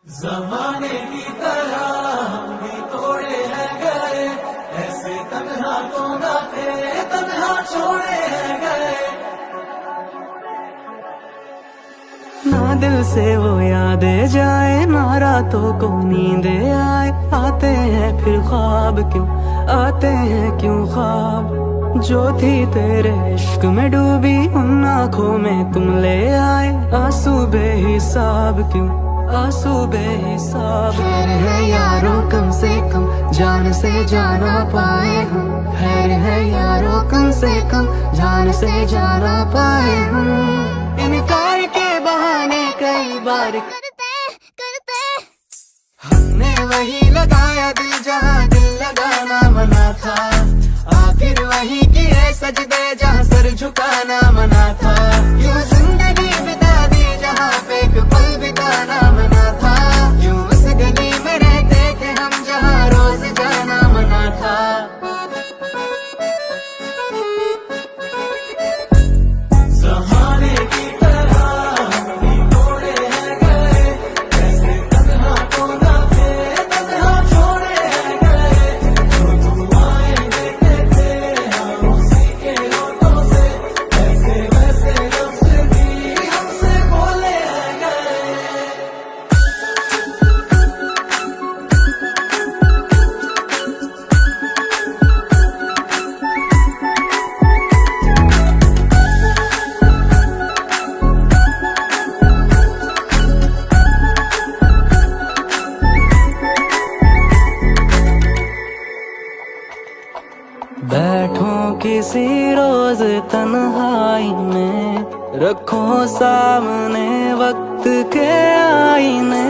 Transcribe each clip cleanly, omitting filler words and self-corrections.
जमाने की तरह हम भी तोड़े हैं गए, ऐसे तन्हा तो ना थे, तन्हा छोड़े हैं गए। ना दिल से वो यादें जाए, ना रातों को नींदे आए। आते हैं फिर ख्वाब क्यों, आते हैं क्यों ख्वाब। जो थी तेरे इश्क में डूबी, उन आँखों में तुम ले आए। आंसू बेहिसाब क्यों, आंसू बेहिसाब। खैर है यारों कम से कम जान से जाना पाए हम। खैर है यारों कम से कम जान से जाना पाए हम। इनकार के बहाने कई बार करते करते हमने वही लगाया दिल जहाँ दिल लगाना मना था। आखिर वही किए सजदे जहाँ सर झुकाना मना था। यूं जिंदगी बिता दी जहाँ पे एक पल बिताना मना था। यूं उस गली में रहते थे हम जहाँ रोज जाना मना था। जमाने की तरह हम भी तोड़े हैं गए, ऐसे तन्हा तो ना थे, तन्हा छोड़े हैं गए। जो दुआएं देते थे हम उसी के होठों से, ऐसे वैसे लफ्ज़ भी हमसे बोले हैं गए। बैठो किसी रोज तन्हाई में, रखो सामने वक्त के आईने।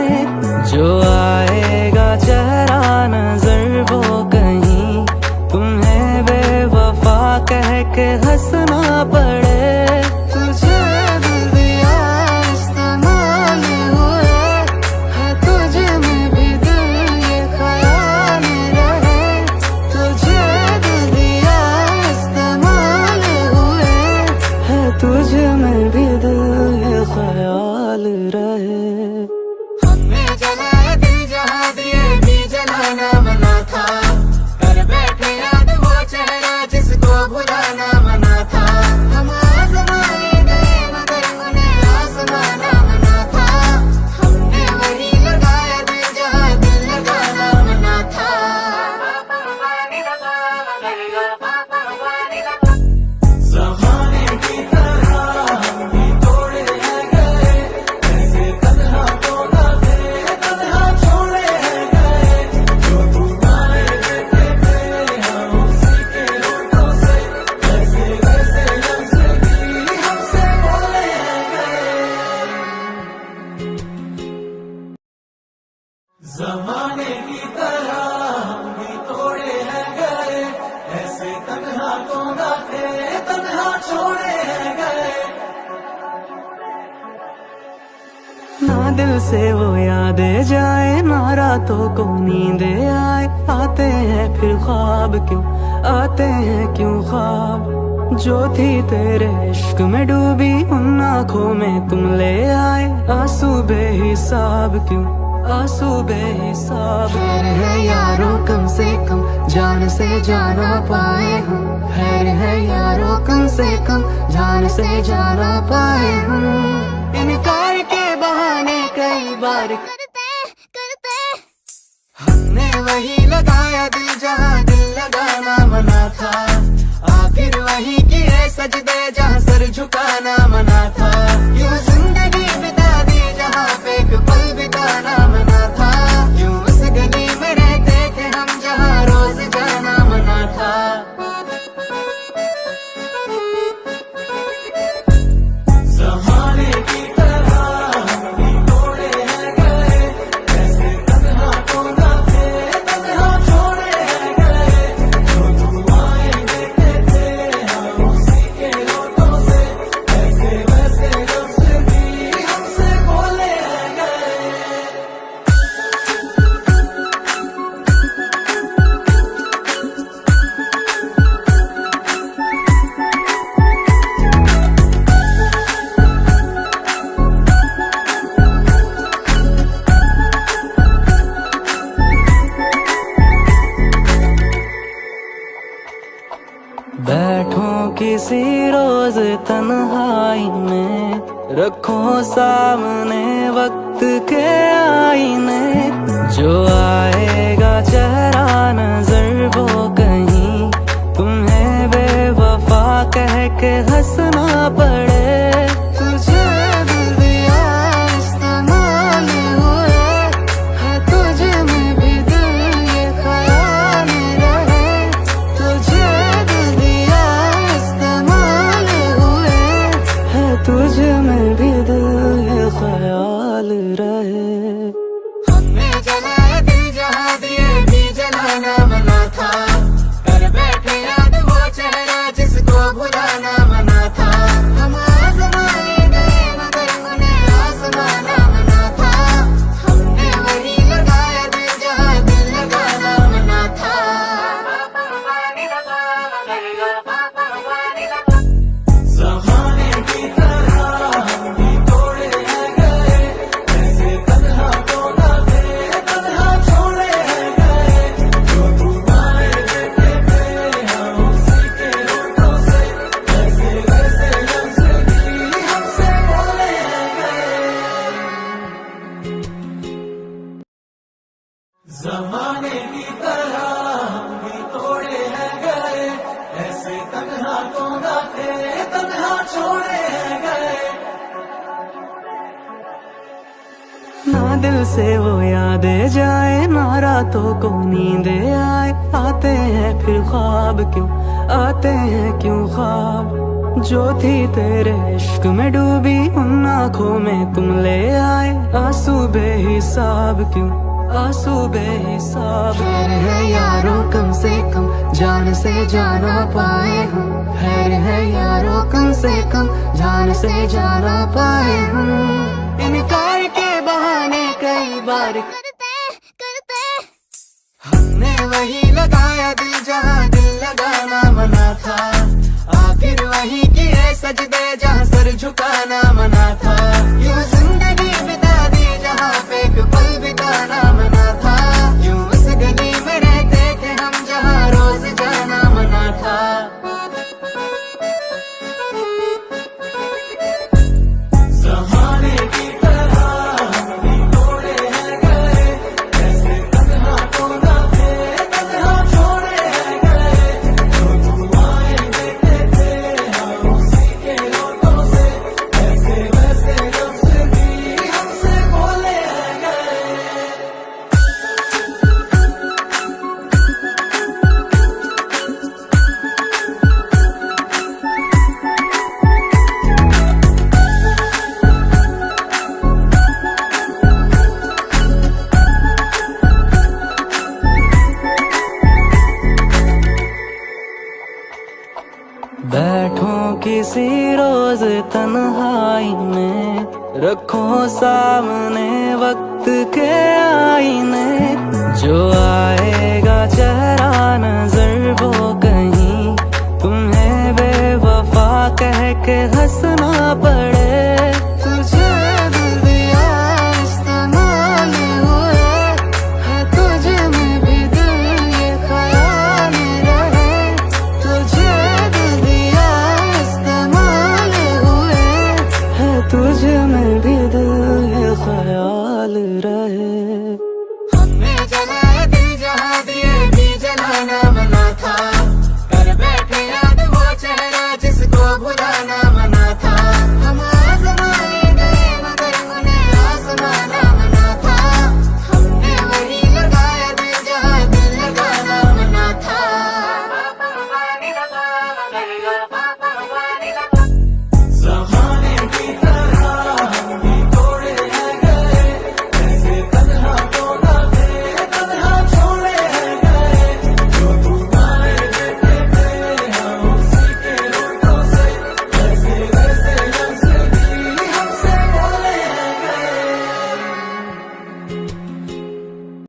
जो आएगा चेहरा नजर वो कहीं तुम्हें बेवफा कह के हंसना पड़े। तुझे दिल दिया इस्तेमाल हुए, है तुझ में भी दिल ये ख्याल रहे। तुझे दिल दिया इस्तेमाल हुए, है तुझ में भी दिल ये ख्याल रहे। हमने जलाया दिल जहाँ दिए भी जलाना मना था। कर बैठे याद वो चेहरा जिसको भुलाना मना था। हम आजमाए गए मगर उन्हें आजमाना मना था। हमने वही लगाया दिल जहाँ दिल लगाना मना था। जमाने की तरह हम भी तोड़े हैं गए, ऐसे तन्हा तो ना थे, तन्हा छोड़े हैं गए। जो दुआएं देते थे हम उसी के होठों से, ऐसे वैसे लफ्ज़ भी हमसे बोले हैं गए। जमाने की तरह हम भी तोड़े हैं गए, ऐसे तन्हा तो ना थे, तन्हा छोड़े हैं गए। ना दिल से वो यादें जाए, ना रातों को नींदे आए। आते हैं फिर ख्वाब क्यों, आते हैं क्यों ख्वाब। जो थी तेरे इश्क में डूबी, उन आँखों में तुम ले आए। आंसू बेहिसाब क्यों, आंसू बेहिसाब। खैर है यारों कम से कम जान से जाना पाए हम। खैर है यारों कम से कम जान से जाना पाए हम। इनकार के बहाने कई बार करते करते हमने वही लगाया दिल जहाँ दिल लगाना मना था। आखिर वही किए सजदे जहाँ सर झुकाना मना था। यूं जिंदगी बिता दी जहाँ पे एक पल बिताना मना था। यूं उस गली में रहते थे हम जहाँ रोज जाना मना था। जमाने की तरह हम भी तोड़े हैं गए, ऐसे तन्हा तो ना थे, तन्हा छोड़े हैं गए। जो दुआएं देते थे हम उसी के होठों से, ऐसे वैसे किसी रोज तन्हाई में, रखो सामने वक्त के आईने। जो आएगा चेहरा नजर वो कहीं तुम्हें बेवफा कह के हंसना पड़े। तुझे दिल दिया इस्तेमाल हुए, है तुझे में भी दिल ये ख्याल रहे। तुझे दिल दिया इस्तेमाल हुए, है तुझे में भी दिल ये ख्याल रहे। हमने जलाया दिल जहाँ दिए भी जलाना मना था। कर बैठे याद वो चेहरा जिसको भुलाना मना था। हम आज़माने गए मगर उन्हें आज़माना मना था। हमने वही लगाया दिल जहाँ दिल लगाना मना था। ज़माने की तरह हम भी तोड़े हैं गए, ऐसे तन्हा तो ना थे, तन्हा छोड़े हैं गए। जो दुआएं देते थे हम उसी के होठों से, ऐसे वैसे लफ्ज़ भी हमसे बोले हैं गए। ज़माने की तरह हम भी तोड़े हैं गए, ऐसे तन्हा तो ना थे, तन्हा छोड़े हैं गए। ना दिल से वो यादें जाए, ना रातों को नींदे आए। आते हैं फिर ख्वाब क्यों, आते हैं क्यों ख्वाब। जो थी तेरे इश्क में डूबी, उन आँखों में तुम ले आए। आंसू बेहिसाब क्यों, आंसू बेहिसाब। खैर है यारों कम से कम जान से जाना पाए हम। खैर है यारों कम से कम जान से जाना पाए हम। इनकार के बहाने कई बार करते हमने वही लगाया दिल जहाँ दिल लगाना मना था। आखिर वही किए सजदे जहाँ सर झुकाना मना था। यूं जिंदगी बिता दी जहाँ पे एक पल बिताना मना था। यूं उस गली में रहते थे हम जहाँ रोज जाना मना था। ज़माने की तरह हम भी तोड़े हैं गए, ऐसे तन्हा तो ना थे, तन्हा छोड़े हैं गए। जो दुआएं देते थे हम उसी के होठों से, ऐसे वैसे लफ्ज़ भी हमसे बोले हैं गए। बैठो किसी रोज तन्हाई में, रखो सामने वक्त के आईने। जो आएगा चेहरा नजर वो कहीं तुम्हें बेवफा कह के हंसना पड़े। तुझे दिल दिया इस्तेमाल हुए, है तुझे में भी दिल ये ख्याल रहे। तुझे दिल दिया इस्तेमाल हुए, है तुझे में भी दिल ये ख्याल रहे। हमने जलाया दिल जहाँ दिए भी जलाना मना था। कर बैठे याद वो चेहरा जिसको भुलाना मना था। हम आज़माने गए मगर उन्हें आज़माना मना था। हमने वही लगाया दिल जहाँ दिल लगाना मना था।